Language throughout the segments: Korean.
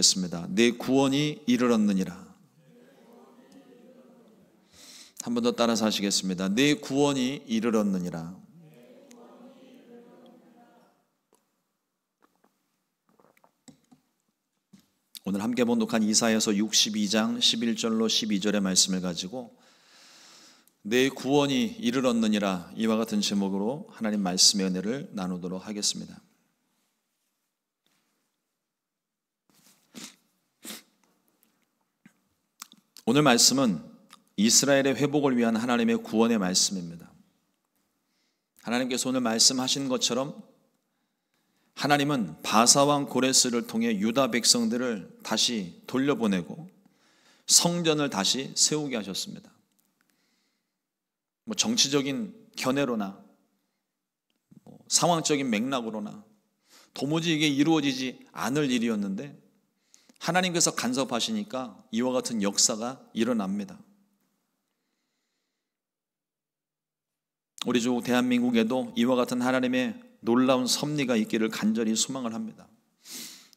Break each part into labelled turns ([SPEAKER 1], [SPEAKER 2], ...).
[SPEAKER 1] 하시겠습니다. 내 구원이 이르렀느니라. 한 번 더 따라서 하시겠습니다. 내 구원이 이르렀느니라. 오늘 함께 봉독한 이사야서 62장 11절로 12절의 말씀을 가지고 내 구원이 이르렀느니라, 이와 같은 제목으로 하나님 말씀의 은혜를 나누도록 하겠습니다. 오늘 말씀은 이스라엘의 회복을 위한 하나님의 구원의 말씀입니다. 하나님께서 오늘 말씀하신 것처럼 하나님은 바사왕 고레스를 통해 유다 백성들을 다시 돌려보내고 성전을 다시 세우게 하셨습니다. 정치적인 견해로나 상황적인 맥락으로나 도무지 이게 이루어지지 않을 일이었는데 하나님께서 간섭하시니까 이와 같은 역사가 일어납니다. 우리 주 대한민국에도 이와 같은 하나님의 놀라운 섭리가 있기를 간절히 소망을 합니다.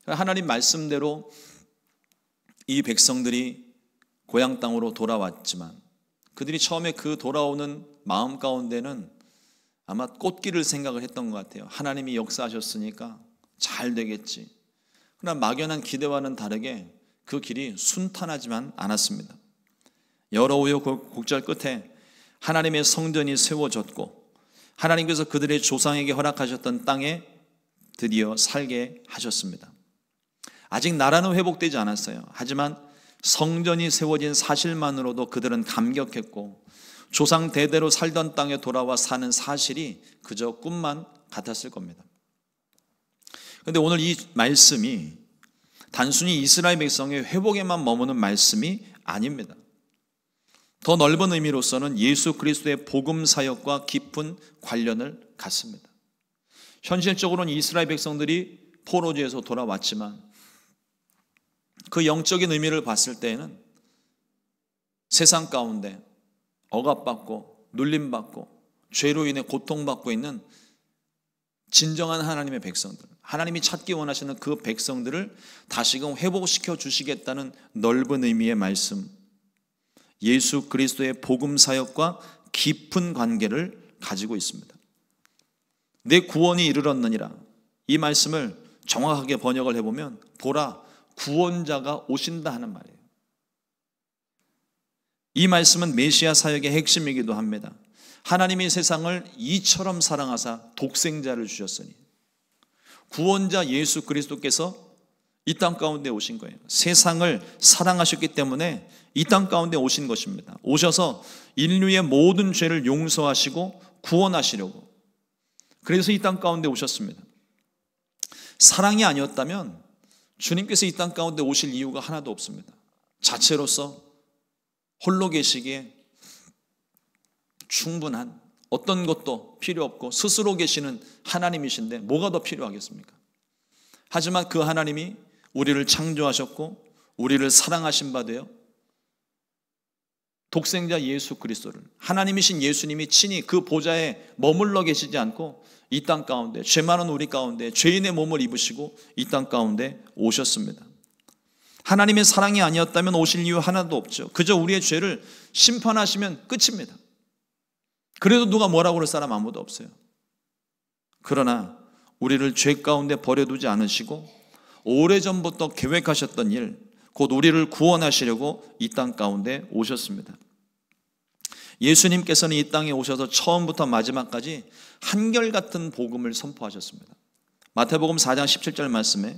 [SPEAKER 1] 하나님 말씀대로 이 백성들이 고향 땅으로 돌아왔지만 그들이 처음에 그 돌아오는 마음 가운데는 아마 꽃길을 생각을 했던 것 같아요. 하나님이 역사하셨으니까 잘 되겠지. 그러나 막연한 기대와는 다르게 그 길이 순탄하지만 않았습니다. 여러 우여곡절 끝에 하나님의 성전이 세워졌고 하나님께서 그들의 조상에게 허락하셨던 땅에 드디어 살게 하셨습니다. 아직 나라는 회복되지 않았어요. 하지만 성전이 세워진 사실만으로도 그들은 감격했고 조상 대대로 살던 땅에 돌아와 사는 사실이 그저 꿈만 같았을 겁니다. 그런데 오늘 이 말씀이 단순히 이스라엘 백성의 회복에만 머무는 말씀이 아닙니다. 더 넓은 의미로서는 예수 그리스도의 복음 사역과 깊은 관련을 갖습니다. 현실적으로는 이스라엘 백성들이 포로지에서 돌아왔지만 그 영적인 의미를 봤을 때에는 세상 가운데 억압받고 눌림받고 죄로 인해 고통받고 있는 진정한 하나님의 백성들, 하나님이 찾기 원하시는 그 백성들을 다시금 회복시켜 주시겠다는 넓은 의미의 말씀, 예수 그리스도의 복음 사역과 깊은 관계를 가지고 있습니다. 내 구원이 이르렀느니라, 이 말씀을 정확하게 번역을 해보면 보라, 구원자가 오신다 하는 말이에요. 이 말씀은 메시아 사역의 핵심이기도 합니다. 하나님이 세상을 이처럼 사랑하사 독생자를 주셨으니 구원자 예수 그리스도께서 이 땅 가운데 오신 거예요. 세상을 사랑하셨기 때문에 이 땅 가운데 오신 것입니다. 오셔서 인류의 모든 죄를 용서하시고 구원하시려고, 그래서 이 땅 가운데 오셨습니다. 사랑이 아니었다면 주님께서 이 땅 가운데 오실 이유가 하나도 없습니다. 자체로서 홀로 계시기에 충분한, 어떤 것도 필요 없고 스스로 계시는 하나님이신데 뭐가 더 필요하겠습니까? 하지만 그 하나님이 우리를 창조하셨고 우리를 사랑하신 바 되어 독생자 예수 그리스도를, 하나님이신 예수님이 친히 그 보좌에 머물러 계시지 않고 이 땅 가운데, 죄 많은 우리 가운데 죄인의 몸을 입으시고 이 땅 가운데 오셨습니다. 하나님의 사랑이 아니었다면 오실 이유 하나도 없죠. 그저 우리의 죄를 심판하시면 끝입니다. 그래도 누가 뭐라고 할 사람 아무도 없어요. 그러나 우리를 죄 가운데 버려두지 않으시고 오래전부터 계획하셨던 일, 곧 우리를 구원하시려고 이 땅 가운데 오셨습니다. 예수님께서는 이 땅에 오셔서 처음부터 마지막까지 한결같은 복음을 선포하셨습니다. 마태복음 4장 17절 말씀에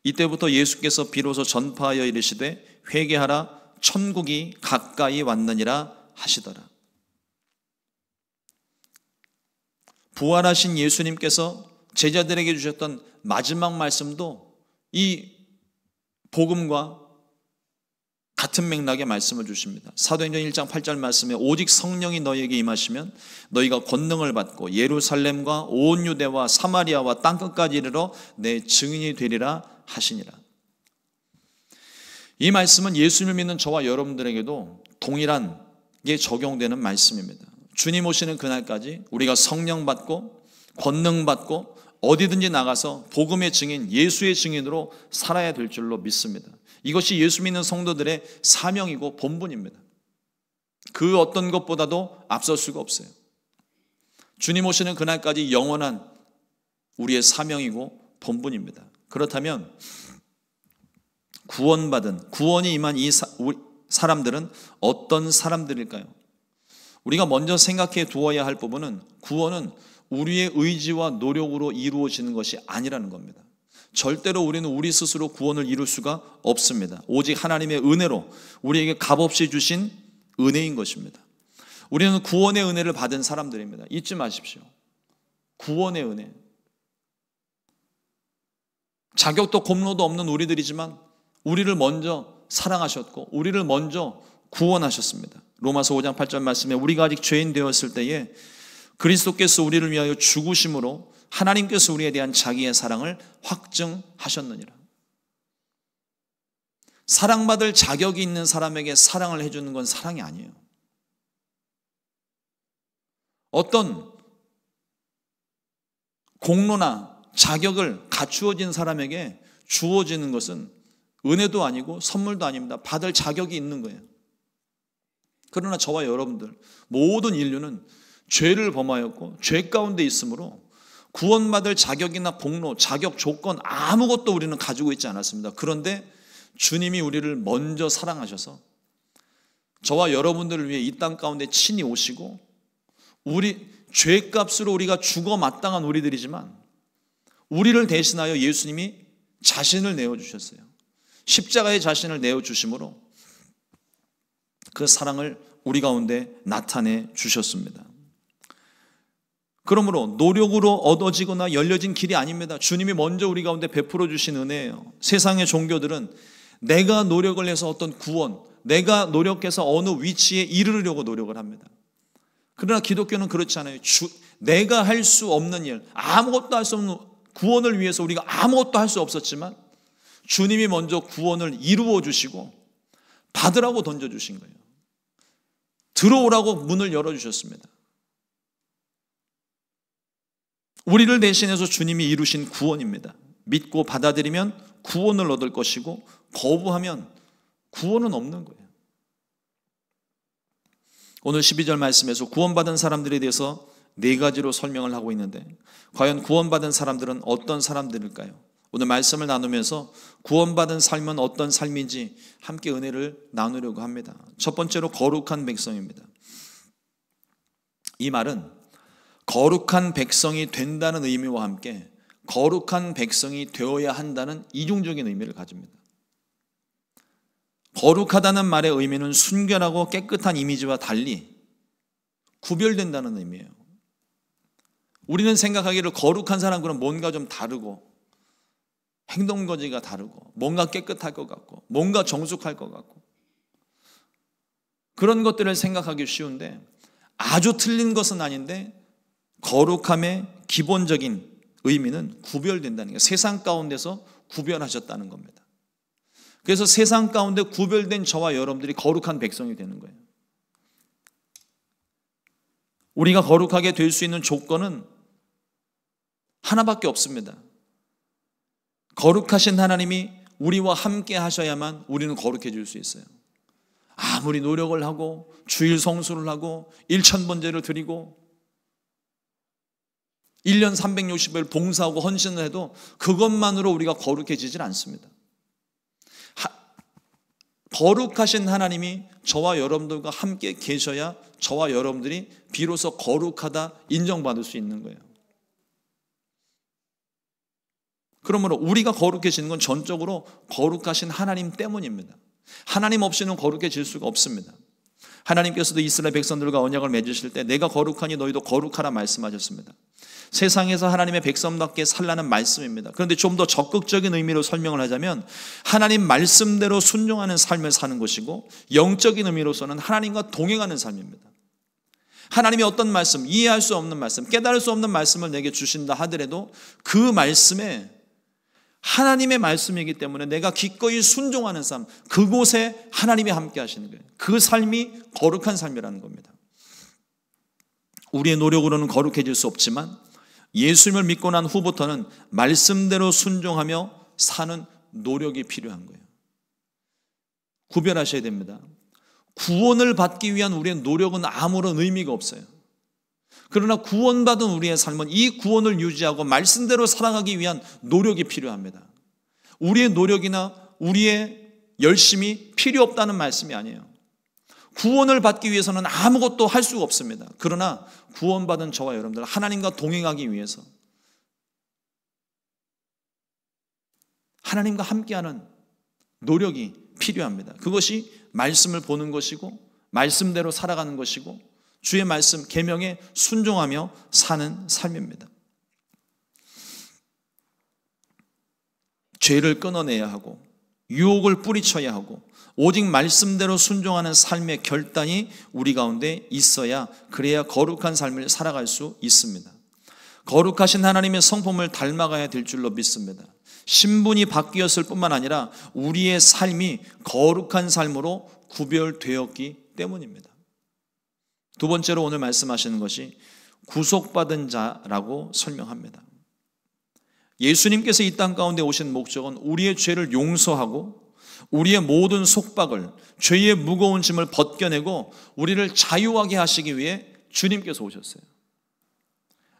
[SPEAKER 1] 이때부터 예수께서 비로소 전파하여 이르시되 회개하라, 천국이 가까이 왔느니라 하시더라. 부활하신 예수님께서 제자들에게 주셨던 마지막 말씀도 이 복음과 같은 맥락의 말씀을 주십니다. 사도행전 1장 8절 말씀에 오직 성령이 너희에게 임하시면 너희가 권능을 받고 예루살렘과 온 유대와 사마리아와 땅끝까지 이르러 내 증인이 되리라 하시니라. 이 말씀은 예수님을 믿는 저와 여러분들에게도 동일하게 적용되는 말씀입니다. 주님 오시는 그날까지 우리가 성령 받고 권능 받고 어디든지 나가서 복음의 증인, 예수의 증인으로 살아야 될 줄로 믿습니다. 이것이 예수 믿는 성도들의 사명이고 본분입니다. 그 어떤 것보다도 앞설 수가 없어요. 주님 오시는 그날까지 영원한 우리의 사명이고 본분입니다. 그렇다면 구원이 임한 이 사람들은 어떤 사람들일까요? 우리가 먼저 생각해 두어야 할 부분은 구원은 우리의 의지와 노력으로 이루어지는 것이 아니라는 겁니다. 절대로 우리는 우리 스스로 구원을 이룰 수가 없습니다. 오직 하나님의 은혜로 우리에게 값없이 주신 은혜인 것입니다. 우리는 구원의 은혜를 받은 사람들입니다. 잊지 마십시오. 구원의 은혜. 자격도 공로도 없는 우리들이지만 우리를 먼저 사랑하셨고 우리를 먼저 구원하셨습니다. 로마서 5장 8절 말씀에 우리가 아직 죄인 되었을 때에 그리스도께서 우리를 위하여 죽으심으로 하나님께서 우리에 대한 자기의 사랑을 확증하셨느니라. 사랑받을 자격이 있는 사람에게 사랑을 해주는 건 사랑이 아니에요. 어떤 공로나 자격을 갖추어진 사람에게 주어지는 것은 은혜도 아니고 선물도 아닙니다. 받을 자격이 있는 거예요. 그러나 저와 여러분들 모든 인류는 죄를 범하였고 죄 가운데 있으므로 구원받을 자격이나 공로, 자격, 조건 아무것도 우리는 가지고 있지 않았습니다. 그런데 주님이 우리를 먼저 사랑하셔서 저와 여러분들을 위해 이 땅 가운데 친히 오시고 우리 죄값으로 우리가 죽어 마땅한 우리들이지만 우리를 대신하여 예수님이 자신을 내어주셨어요. 십자가의 자신을 내어주심으로 그 사랑을 우리 가운데 나타내 주셨습니다. 그러므로 노력으로 얻어지거나 열려진 길이 아닙니다. 주님이 먼저 우리 가운데 베풀어 주신 은혜예요. 세상의 종교들은 내가 노력을 해서 어떤 구원, 내가 노력해서 어느 위치에 이르려고 노력을 합니다. 그러나 기독교는 그렇지 않아요. 내가 할 수 없는 일, 아무것도 할 수 없는 구원을 위해서 우리가 아무것도 할 수 없었지만 주님이 먼저 구원을 이루어 주시고 받으라고 던져주신 거예요. 들어오라고 문을 열어주셨습니다. 우리를 대신해서 주님이 이루신 구원입니다. 믿고 받아들이면 구원을 얻을 것이고 거부하면 구원은 없는 거예요. 오늘 12절 말씀에서 구원받은 사람들에 대해서 4가지로 설명을 하고 있는데 과연 구원받은 사람들은 어떤 사람들일까요? 오늘 말씀을 나누면서 구원받은 삶은 어떤 삶인지 함께 은혜를 나누려고 합니다. 첫 번째로 거룩한 백성입니다. 이 말은 거룩한 백성이 된다는 의미와 함께 거룩한 백성이 되어야 한다는 이중적인 의미를 가집니다. 거룩하다는 말의 의미는 순결하고 깨끗한 이미지와 달리 구별된다는 의미예요. 우리는 생각하기를 거룩한 사람 그럼 뭔가 좀 다르고 행동거지가 다르고 뭔가 깨끗할 것 같고 뭔가 정숙할 것 같고 그런 것들을 생각하기 쉬운데 아주 틀린 것은 아닌데 거룩함의 기본적인 의미는 구별된다는 거예요. 세상 가운데서 구별하셨다는 겁니다. 그래서 세상 가운데 구별된 저와 여러분들이 거룩한 백성이 되는 거예요. 우리가 거룩하게 될 수 있는 조건은 하나밖에 없습니다. 거룩하신 하나님이 우리와 함께 하셔야만 우리는 거룩해질 수 있어요. 아무리 노력을 하고 주일 성수를 하고 일천번제를 드리고 1년 360일 봉사하고 헌신을 해도 그것만으로 우리가 거룩해지질 않습니다. 거룩하신 하나님이 저와 여러분들과 함께 계셔야 저와 여러분들이 비로소 거룩하다 인정받을 수 있는 거예요. 그러므로 우리가 거룩해지는 건 전적으로 거룩하신 하나님 때문입니다. 하나님 없이는 거룩해질 수가 없습니다. 하나님께서도 이스라엘 백성들과 언약을 맺으실 때 내가 거룩하니 너희도 거룩하라 말씀하셨습니다. 세상에서 하나님의 백성답게 살라는 말씀입니다. 그런데 좀 더 적극적인 의미로 설명을 하자면 하나님 말씀대로 순종하는 삶을 사는 것이고 영적인 의미로서는 하나님과 동행하는 삶입니다. 하나님이 어떤 말씀, 이해할 수 없는 말씀, 깨달을 수 없는 말씀을 내게 주신다 하더라도 그 말씀에 하나님의 말씀이기 때문에 내가 기꺼이 순종하는 삶, 그곳에 하나님이 함께 하시는 거예요. 그 삶이 거룩한 삶이라는 겁니다. 우리의 노력으로는 거룩해질 수 없지만 예수님을 믿고 난 후부터는 말씀대로 순종하며 사는 노력이 필요한 거예요. 구별하셔야 됩니다. 구원을 받기 위한 우리의 노력은 아무런 의미가 없어요. 그러나 구원받은 우리의 삶은 이 구원을 유지하고 말씀대로 살아가기 위한 노력이 필요합니다. 우리의 노력이나 우리의 열심이 필요 없다는 말씀이 아니에요. 구원을 받기 위해서는 아무것도 할 수가 없습니다. 그러나 구원받은 저와 여러분들, 하나님과 동행하기 위해서, 하나님과 함께하는 노력이 필요합니다. 그것이 말씀을 보는 것이고 말씀대로 살아가는 것이고 주의 말씀 계명에 순종하며 사는 삶입니다. 죄를 끊어내야 하고 유혹을 뿌리쳐야 하고 오직 말씀대로 순종하는 삶의 결단이 우리 가운데 있어야, 그래야 거룩한 삶을 살아갈 수 있습니다. 거룩하신 하나님의 성품을 닮아가야 될 줄로 믿습니다. 신분이 바뀌었을 뿐만 아니라 우리의 삶이 거룩한 삶으로 구별되었기 때문입니다. 두 번째로 오늘 말씀하시는 것이 구속받은 자라고 설명합니다. 예수님께서 이 땅 가운데 오신 목적은 우리의 죄를 용서하고 우리의 모든 속박을, 죄의 무거운 짐을 벗겨내고 우리를 자유하게 하시기 위해 주님께서 오셨어요.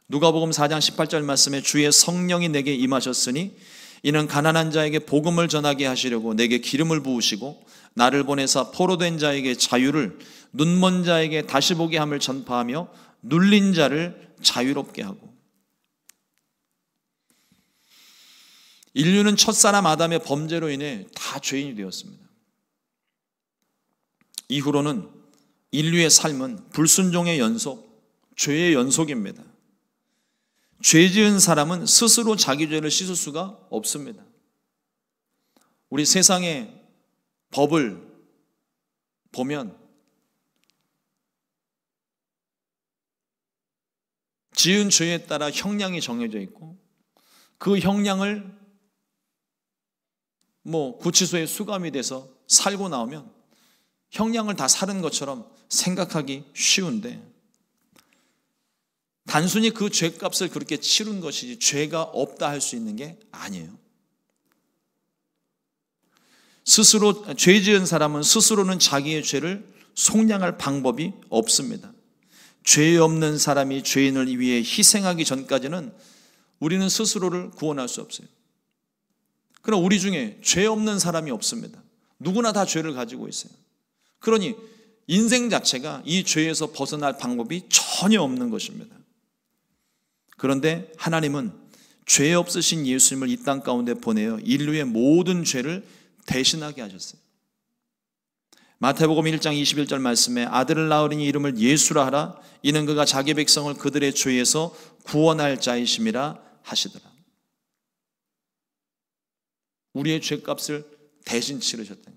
[SPEAKER 1] 누가복음 4장 18절 말씀에 주의 성령이 내게 임하셨으니 이는 가난한 자에게 복음을 전하게 하시려고 내게 기름을 부으시고 나를 보내사 포로된 자에게 자유를, 눈먼 자에게 다시 보게 함을 전파하며 눌린 자를 자유롭게 하고. 인류는 첫사람 아담의 범죄로 인해 다 죄인이 되었습니다. 이후로는 인류의 삶은 불순종의 연속, 죄의 연속입니다. 죄 지은 사람은 스스로 자기 죄를 씻을 수가 없습니다. 우리 세상의 법을 보면 지은 죄에 따라 형량이 정해져 있고 그 형량을 구치소에 수감이 돼서 살고 나오면 형량을 다 살은 것처럼 생각하기 쉬운데, 단순히 그 죄값을 그렇게 치른 것이지 죄가 없다 할 수 있는 게 아니에요. 스스로 죄 지은 사람은 스스로는 자기의 죄를 속량할 방법이 없습니다. 죄 없는 사람이 죄인을 위해 희생하기 전까지는 우리는 스스로를 구원할 수 없어요. 그러나 우리 중에 죄 없는 사람이 없습니다. 누구나 다 죄를 가지고 있어요. 그러니 인생 자체가 이 죄에서 벗어날 방법이 전혀 없는 것입니다. 그런데 하나님은 죄 없으신 예수님을 이 땅 가운데 보내어 인류의 모든 죄를 대신하게 하셨어요. 마태복음 1장 21절 말씀에 아들을 낳으리니 이름을 예수라 하라. 이는 그가 자기 백성을 그들의 죄에서 구원할 자이심이라 하시더라. 우리의 죄값을 대신 치르셨다.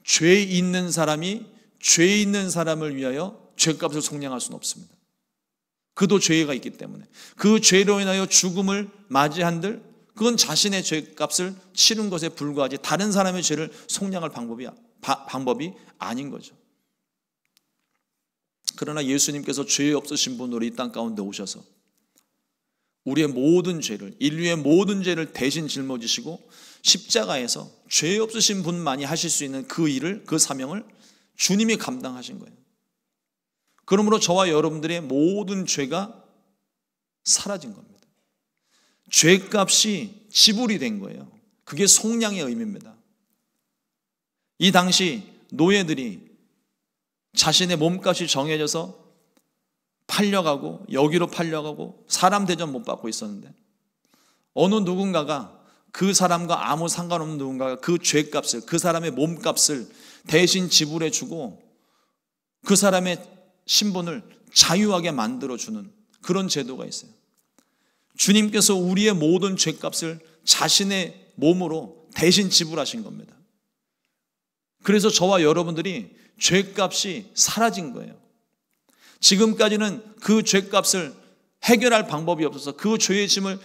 [SPEAKER 1] 죄 있는 사람이 죄 있는 사람을 위하여 죄값을 속량할 수는 없습니다. 그도 죄가 있기 때문에 그 죄로 인하여 죽음을 맞이한들 그건 자신의 죄값을 치른 것에 불과하지 다른 사람의 죄를 속량할 방법이 아닌 거죠. 그러나 예수님께서 죄 없으신 분으로 이 땅 가운데 오셔서 우리의 모든 죄를, 인류의 모든 죄를 대신 짊어지시고 십자가에서 죄 없으신 분만이 하실 수 있는 그 일을, 그 사명을 주님이 감당하신 거예요. 그러므로 저와 여러분들의 모든 죄가 사라진 겁니다. 죄값이 지불이 된 거예요. 그게 속량의 의미입니다. 이 당시 노예들이 자신의 몸값이 정해져서 팔려가고 여기로 팔려가고 사람 대접 못 받고 있었는데 어느 누군가가 그 사람과 아무 상관없는 누군가가 그 죄값을, 그 사람의 몸값을 대신 지불해주고 그 사람의 신분을 자유하게 만들어주는 그런 제도가 있어요. 주님께서 우리의 모든 죄값을 자신의 몸으로 대신 지불하신 겁니다. 그래서 저와 여러분들이 죄값이 사라진 거예요. 지금까지는 그 죄값을 해결할 방법이 없어서 그 죄의 짐을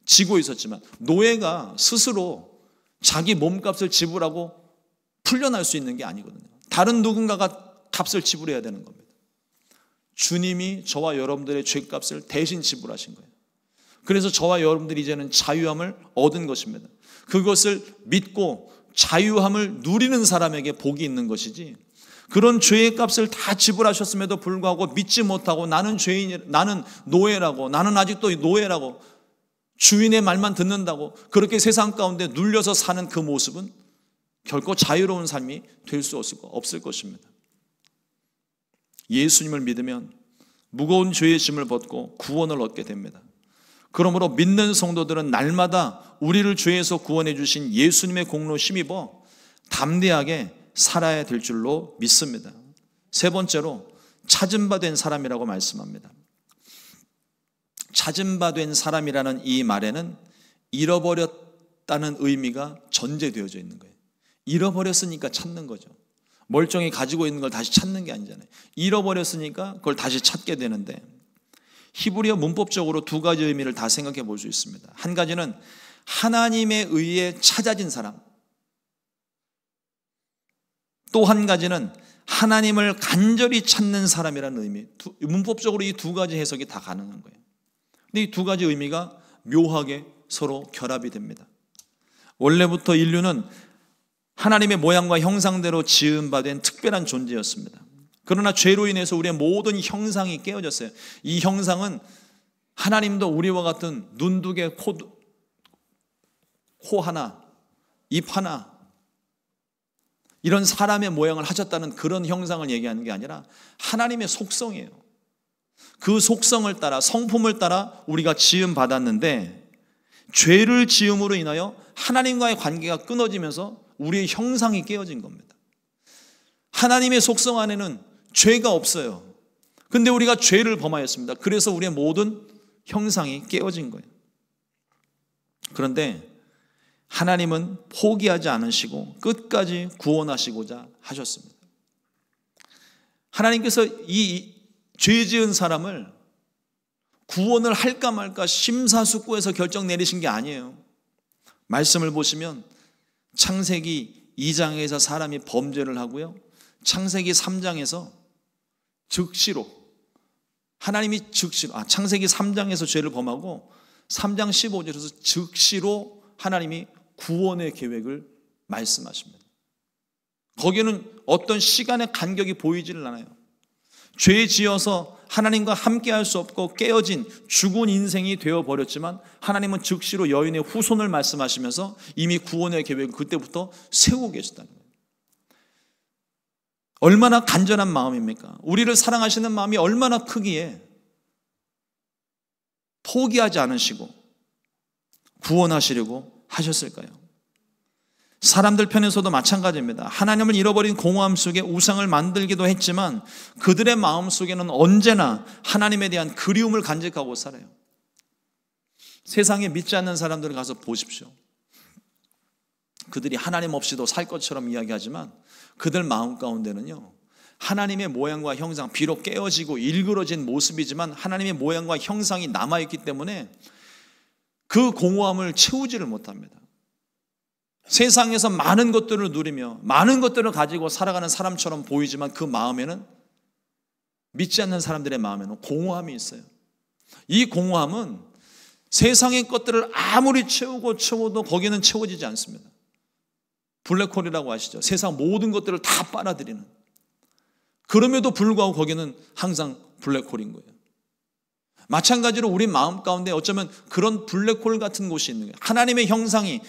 [SPEAKER 1] 지고 있었지만 노예가 스스로 자기 몸값을 지불하고 풀려날 수 있는 게 아니거든요. 다른 누군가가 값을 지불해야 되는 겁니다. 주님이 저와 여러분들의 죄값을 대신 지불하신 거예요. 그래서 저와 여러분들이 이제는 자유함을 얻은 것입니다. 그것을 믿고 자유함을 누리는 사람에게 복이 있는 것이지, 그런 죄의 값을 다 지불하셨음에도 불구하고 믿지 못하고 나는 죄인, 나는 노예라고, 나는 아직도 노예라고, 주인의 말만 듣는다고 그렇게 세상 가운데 눌려서 사는 그 모습은 결코 자유로운 삶이 될 수 없을 것입니다. 예수님을 믿으면 무거운 죄의 짐을 벗고 구원을 얻게 됩니다. 그러므로 믿는 성도들은 날마다 우리를 죄에서 구원해 주신 예수님의 공로 힘입어 담대하게 살아야 될 줄로 믿습니다. 세 번째로 찾은 바 된 사람이라고 말씀합니다. 찾은 바 된 사람이라는 이 말에는 잃어버렸다는 의미가 전제되어져 있는 거예요. 잃어버렸으니까 찾는 거죠. 멀쩡히 가지고 있는 걸 다시 찾는 게 아니잖아요. 잃어버렸으니까 그걸 다시 찾게 되는데, 히브리어 문법적으로 두 가지 의미를 다 생각해 볼 수 있습니다. 한 가지는 하나님에 의해 찾아진 사람, 또 한 가지는 하나님을 간절히 찾는 사람이라는 의미. 문법적으로 이 두 가지 해석이 다 가능한 거예요. 근데 이 두 가지 의미가 묘하게 서로 결합이 됩니다. 원래부터 인류는 하나님의 모양과 형상대로 지음받은 특별한 존재였습니다. 그러나 죄로 인해서 우리의 모든 형상이 깨어졌어요. 이 형상은 하나님도 우리와 같은 눈 두 개, 코 하나, 입 하나, 이런 사람의 모양을 하셨다는 그런 형상을 얘기하는 게 아니라 하나님의 속성이에요. 그 속성을 따라, 성품을 따라 우리가 지음 받았는데, 죄를 지음으로 인하여 하나님과의 관계가 끊어지면서 우리의 형상이 깨어진 겁니다. 하나님의 속성 안에는 죄가 없어요. 근데 우리가 죄를 범하였습니다. 그래서 우리의 모든 형상이 깨어진 거예요. 그런데 하나님은 포기하지 않으시고 끝까지 구원하시고자 하셨습니다. 하나님께서 이 죄 지은 사람을 구원을 할까 말까 심사숙고해서 결정 내리신 게 아니에요. 말씀을 보시면 창세기 2장에서 사람이 범죄를 하고요, 창세기 3장에서 즉시로 하나님이 창세기 3장에서 죄를 범하고 3장 15절에서 즉시로 하나님이 구원의 계획을 말씀하십니다. 거기는 어떤 시간의 간격이 보이지를 않아요. 죄 지어서 하나님과 함께할 수 없고 깨어진 죽은 인생이 되어버렸지만 하나님은 즉시로 여인의 후손을 말씀하시면서 이미 구원의 계획을 그때부터 세우고 계시다는 거예요. 얼마나 간절한 마음입니까? 우리를 사랑하시는 마음이 얼마나 크기에 포기하지 않으시고 구원하시려고 하셨을까요? 사람들 편에서도 마찬가지입니다. 하나님을 잃어버린 공허함 속에 우상을 만들기도 했지만 그들의 마음 속에는 언제나 하나님에 대한 그리움을 간직하고 살아요. 세상에 믿지 않는 사람들을 가서 보십시오. 그들이 하나님 없이도 살 것처럼 이야기하지만 그들 마음 가운데는요, 하나님의 모양과 형상, 비록 깨어지고 일그러진 모습이지만 하나님의 모양과 형상이 남아있기 때문에 그 공허함을 채우지를 못합니다. 세상에서 많은 것들을 누리며 많은 것들을 가지고 살아가는 사람처럼 보이지만 그 마음에는, 믿지 않는 사람들의 마음에는 공허함이 있어요. 이 공허함은 세상의 것들을 아무리 채워도 거기는 채워지지 않습니다. 블랙홀이라고 아시죠? 세상 모든 것들을 다 빨아들이는. 그럼에도 불구하고 거기는 항상 블랙홀인 거예요. 마찬가지로 우리 마음 가운데 어쩌면 그런 블랙홀 같은 곳이 있는 거예요. 하나님의 형상이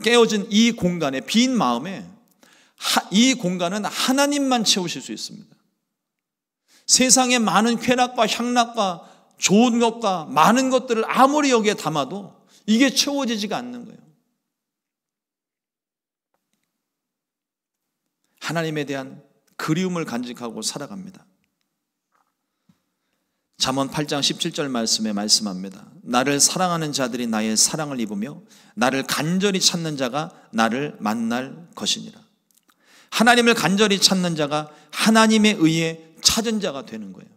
[SPEAKER 1] 깨어진 이 공간에, 빈 마음에 이 공간은 하나님만 채우실 수 있습니다. 세상의 많은 쾌락과 향락과 좋은 것과 많은 것들을 아무리 여기에 담아도 이게 채워지지가 않는 거예요. 하나님에 대한 그리움을 간직하고 살아갑니다. 잠언 8장 17절 말씀에 말씀합니다. 나를 사랑하는 자들이 나의 사랑을 입으며 나를 간절히 찾는 자가 나를 만날 것이니라. 하나님을 간절히 찾는 자가 하나님에 의해 찾은 자가 되는 거예요.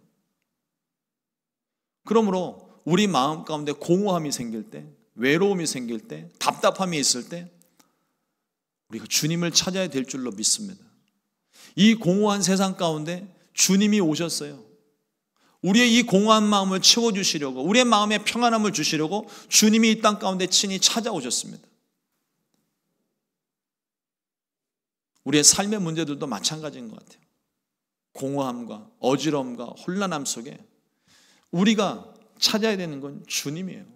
[SPEAKER 1] 그러므로 우리 마음 가운데 공허함이 생길 때, 외로움이 생길 때, 답답함이 있을 때 우리가 주님을 찾아야 될 줄로 믿습니다. 이 공허한 세상 가운데 주님이 오셨어요. 우리의 이 공허한 마음을 채워주시려고, 우리의 마음에 평안함을 주시려고 주님이 이 땅 가운데 친히 찾아오셨습니다. 우리의 삶의 문제들도 마찬가지인 것 같아요. 공허함과 어지러움과 혼란함 속에 우리가 찾아야 되는 건 주님이에요.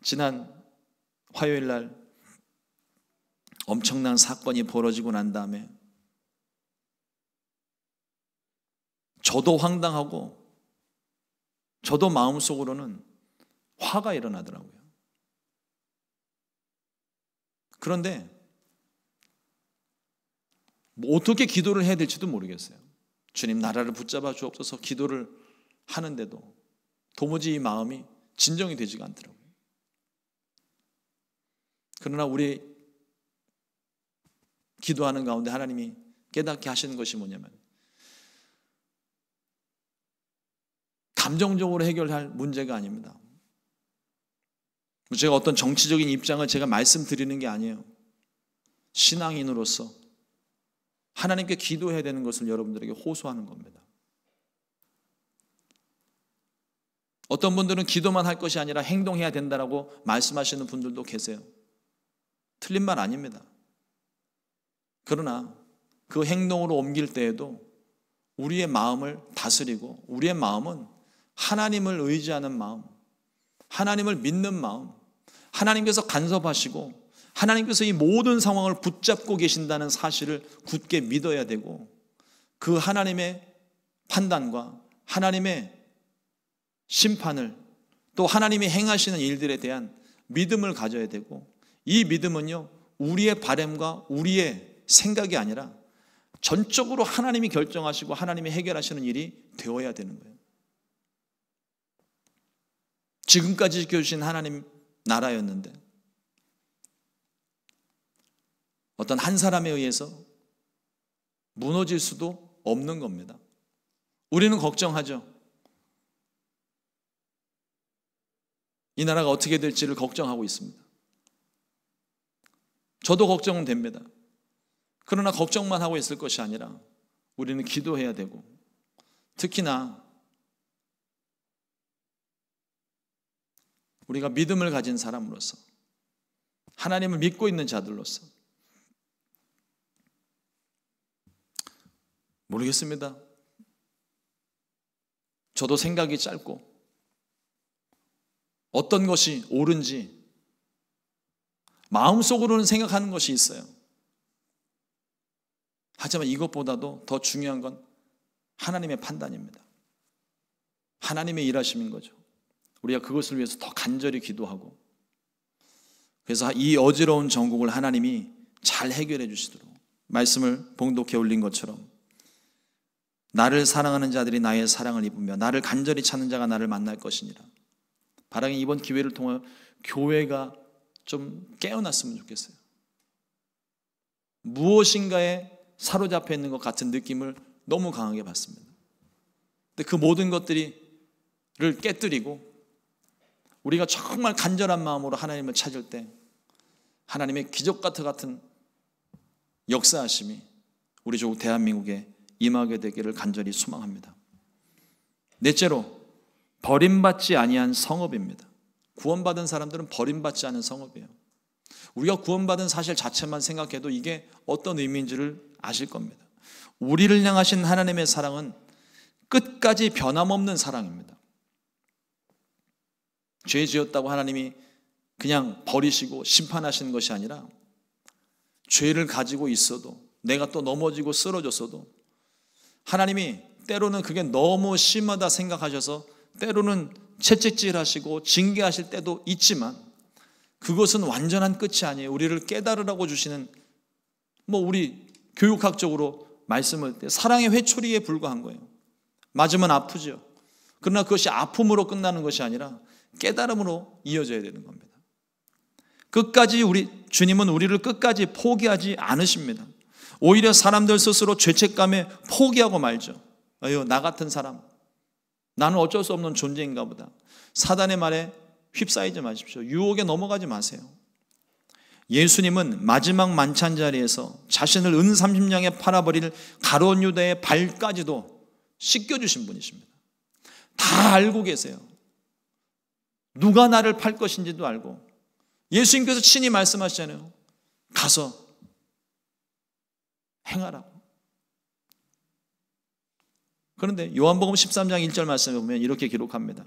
[SPEAKER 1] 지난 화요일 날 엄청난 사건이 벌어지고 난 다음에 저도 황당하고 저도 마음속으로는 화가 일어나더라고요. 그런데 어떻게 기도를 해야 될지도 모르겠어요. 주님 나라를 붙잡아 주옵소서 기도를 하는데도 도무지 이 마음이 진정이 되지가 않더라고요. 그러나 우리 기도하는 가운데 하나님이 깨닫게 하시는 것이 뭐냐면 감정적으로 해결할 문제가 아닙니다. 제가 어떤 정치적인 입장을 제가 말씀드리는 게 아니에요. 신앙인으로서 하나님께 기도해야 되는 것을 여러분들에게 호소하는 겁니다. 어떤 분들은 기도만 할 것이 아니라 행동해야 된다라고 말씀하시는 분들도 계세요. 틀린 말 아닙니다. 그러나 그 행동으로 옮길 때에도 우리의 마음을 다스리고 우리의 마음은 하나님을 의지하는 마음, 하나님을 믿는 마음, 하나님께서 간섭하시고 하나님께서 이 모든 상황을 붙잡고 계신다는 사실을 굳게 믿어야 되고 그 하나님의 판단과 하나님의 심판을 또 하나님이 행하시는 일들에 대한 믿음을 가져야 되고 이 믿음은요 우리의 바람과 우리의 생각이 아니라 전적으로 하나님이 결정하시고 하나님이 해결하시는 일이 되어야 되는 거예요. 지금까지 지켜주신 하나님 나라였는데 어떤 한 사람에 의해서 무너질 수도 없는 겁니다. 우리는 걱정하죠. 이 나라가 어떻게 될지를 걱정하고 있습니다. 저도 걱정은 됩니다. 그러나 걱정만 하고 있을 것이 아니라 우리는 기도해야 되고 특히나 우리가 믿음을 가진 사람으로서 하나님을 믿고 있는 자들로서 모르겠습니다. 저도 생각이 짧고 어떤 것이 옳은지 마음속으로는 생각하는 것이 있어요. 하지만 이것보다도 더 중요한 건 하나님의 판단입니다. 하나님의 일하심인 거죠. 우리가 그것을 위해서 더 간절히 기도하고 그래서 이 어지러운 전국을 하나님이 잘 해결해 주시도록 말씀을 봉독해 올린 것처럼 나를 사랑하는 자들이 나의 사랑을 입으며 나를 간절히 찾는 자가 나를 만날 것이니라. 바라긴 이번 기회를 통해 교회가 좀 깨어났으면 좋겠어요. 무엇인가에 사로잡혀 있는 것 같은 느낌을 너무 강하게 받습니다. 근데 그 모든 것들을 깨뜨리고 우리가 정말 간절한 마음으로 하나님을 찾을 때 하나님의 기적 같은 역사하심이 우리 조국 대한민국에 임하게 되기를 간절히 소망합니다. 넷째로 버림받지 아니한 성읍입니다. 구원받은 사람들은 버림받지 않은 성읍이에요. 우리가 구원받은 사실 자체만 생각해도 이게 어떤 의미인지를 아실 겁니다. 우리를 향하신 하나님의 사랑은 끝까지 변함없는 사랑입니다. 죄 지었다고 하나님이 그냥 버리시고 심판하시는 것이 아니라 죄를 가지고 있어도 내가 또 넘어지고 쓰러졌어도 하나님이 때로는 그게 너무 심하다 생각하셔서 때로는 채찍질하시고 징계하실 때도 있지만 그것은 완전한 끝이 아니에요. 우리를 깨달으라고 주시는 우리 교육학적으로 말씀을 때 사랑의 회초리에 불과한 거예요. 맞으면 아프죠. 그러나 그것이 아픔으로 끝나는 것이 아니라 깨달음으로 이어져야 되는 겁니다. 끝까지 주님은 우리를 끝까지 포기하지 않으십니다. 오히려 사람들 스스로 죄책감에 포기하고 말죠. 아유, 나 같은 사람, 나는 어쩔 수 없는 존재인가 보다. 사단의 말에 휩싸이지 마십시오. 유혹에 넘어가지 마세요. 예수님은 마지막 만찬 자리에서 자신을 은 30냥에 팔아버릴 가룟 유다의 발까지도 씻겨주신 분이십니다. 다 알고 계세요. 누가 나를 팔 것인지도 알고. 예수님께서 친히 말씀하시잖아요. 가서 행하라고. 그런데 요한복음 13장 1절 말씀에 보면 이렇게 기록합니다.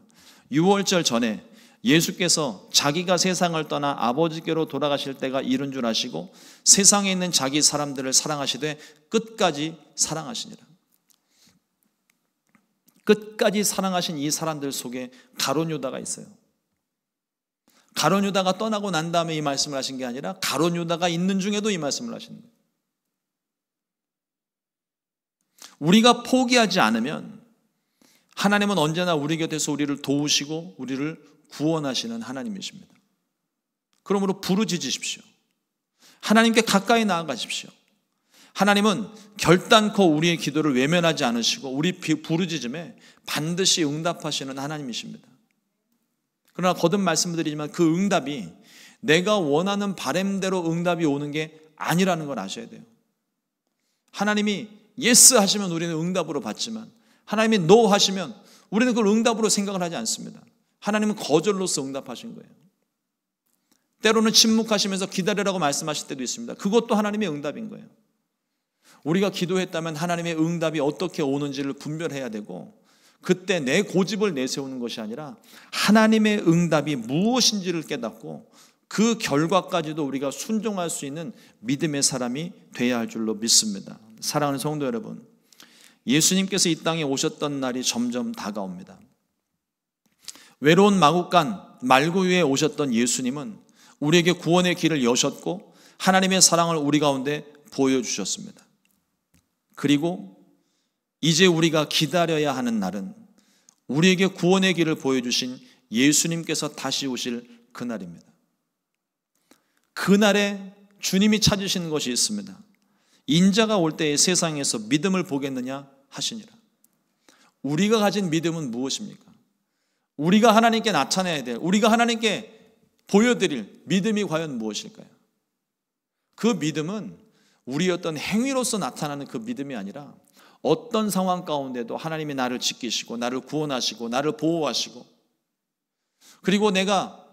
[SPEAKER 1] 유월절 전에 예수께서 자기가 세상을 떠나 아버지께로 돌아가실 때가 이른 줄 아시고 세상에 있는 자기 사람들을 사랑하시되 끝까지 사랑하시니라. 끝까지 사랑하신 이 사람들 속에 가룟 유다가 있어요. 가룟 유다가 떠나고 난 다음에 이 말씀을 하신 게 아니라 가룟 유다가 있는 중에도 이 말씀을 하시는 거예요. 우리가 포기하지 않으면 하나님은 언제나 우리 곁에서 우리를 도우시고 우리를 구원하시는 하나님이십니다. 그러므로 부르짖으십시오. 하나님께 가까이 나아가십시오. 하나님은 결단코 우리의 기도를 외면하지 않으시고 우리 부르짖음에 반드시 응답하시는 하나님이십니다. 그러나 거듭 말씀드리지만 그 응답이 내가 원하는 바람대로 응답이 오는 게 아니라는 걸 아셔야 돼요. 하나님이 예스 하시면 우리는 응답으로 받지만 하나님이 노 하시면 우리는 그걸 응답으로 생각을 하지 않습니다. 하나님은 거절로서 응답하신 거예요. 때로는 침묵하시면서 기다리라고 말씀하실 때도 있습니다. 그것도 하나님의 응답인 거예요. 우리가 기도했다면 하나님의 응답이 어떻게 오는지를 분별해야 되고 그때 내 고집을 내세우는 것이 아니라 하나님의 응답이 무엇인지를 깨닫고 그 결과까지도 우리가 순종할 수 있는 믿음의 사람이 돼야 할 줄로 믿습니다. 사랑하는 성도 여러분, 예수님께서 이 땅에 오셨던 날이 점점 다가옵니다. 외로운 마국간 말구 위에 오셨던 예수님은 우리에게 구원의 길을 여셨고 하나님의 사랑을 우리 가운데 보여주셨습니다. 그리고 이제 우리가 기다려야 하는 날은 우리에게 구원의 길을 보여주신 예수님께서 다시 오실 그날입니다. 그날에 주님이 찾으시는 것이 있습니다. 인자가 올 때에 세상에서 믿음을 보겠느냐 하시니라. 우리가 가진 믿음은 무엇입니까? 우리가 하나님께 나타내야 될, 우리가 하나님께 보여드릴 믿음이 과연 무엇일까요? 그 믿음은 우리의 어떤 행위로서 나타나는 그 믿음이 아니라 어떤 상황 가운데도 하나님이 나를 지키시고 나를 구원하시고 나를 보호하시고 그리고 내가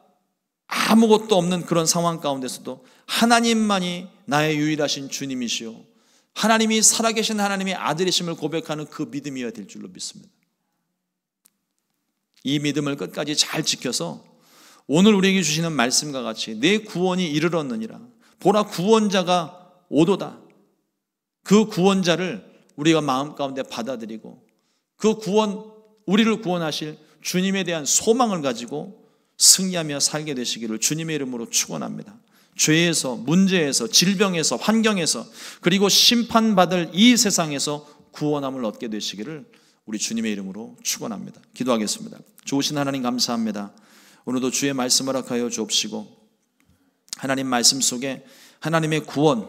[SPEAKER 1] 아무것도 없는 그런 상황 가운데서도 하나님만이 나의 유일하신 주님이시오, 하나님이 살아계신 하나님의 아들이심을 고백하는 그 믿음이어야 될 줄로 믿습니다. 이 믿음을 끝까지 잘 지켜서 오늘 우리에게 주시는 말씀과 같이 내 구원이 이르렀느니라, 보라 구원자가 오도다, 그 구원자를 우리가 마음 가운데 받아들이고 그 우리를 구원하실 주님에 대한 소망을 가지고 승리하며 살게 되시기를 주님의 이름으로 축원합니다. 죄에서, 문제에서, 질병에서, 환경에서 그리고 심판받을 이 세상에서 구원함을 얻게 되시기를 우리 주님의 이름으로 축원합니다. 기도하겠습니다. 좋으신 하나님 감사합니다. 오늘도 주의 말씀을 허락하여 주옵시고 하나님 말씀 속에 하나님의 구원,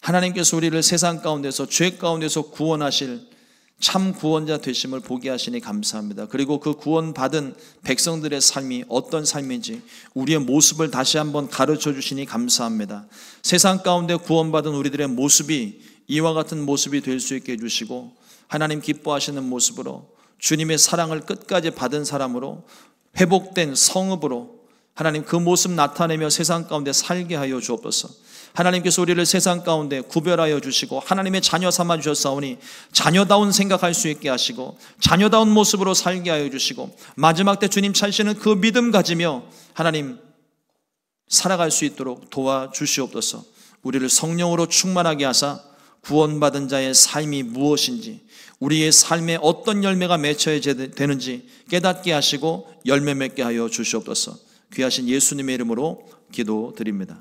[SPEAKER 1] 하나님께서 우리를 세상 가운데서 죄 가운데서 구원하실 참 구원자 되심을 보게 하시니 감사합니다. 그리고 그 구원받은 백성들의 삶이 어떤 삶인지 우리의 모습을 다시 한번 가르쳐 주시니 감사합니다. 세상 가운데 구원받은 우리들의 모습이 이와 같은 모습이 될 수 있게 해주시고 하나님 기뻐하시는 모습으로 주님의 사랑을 끝까지 받은 사람으로 회복된 성읍으로 하나님 그 모습 나타내며 세상 가운데 살게 하여 주옵소서. 하나님께서 우리를 세상 가운데 구별하여 주시고 하나님의 자녀 삼아 주셨사오니 자녀다운 생각할 수 있게 하시고 자녀다운 모습으로 살게 하여 주시고 마지막 때 주님 찾으시는 그 믿음 가지며 하나님 살아갈 수 있도록 도와주시옵소서. 우리를 성령으로 충만하게 하사 구원받은 자의 삶이 무엇인지 우리의 삶에 어떤 열매가 맺혀야 되는지 깨닫게 하시고 열매 맺게 하여 주시옵소서. 귀하신 예수님의 이름으로 기도드립니다.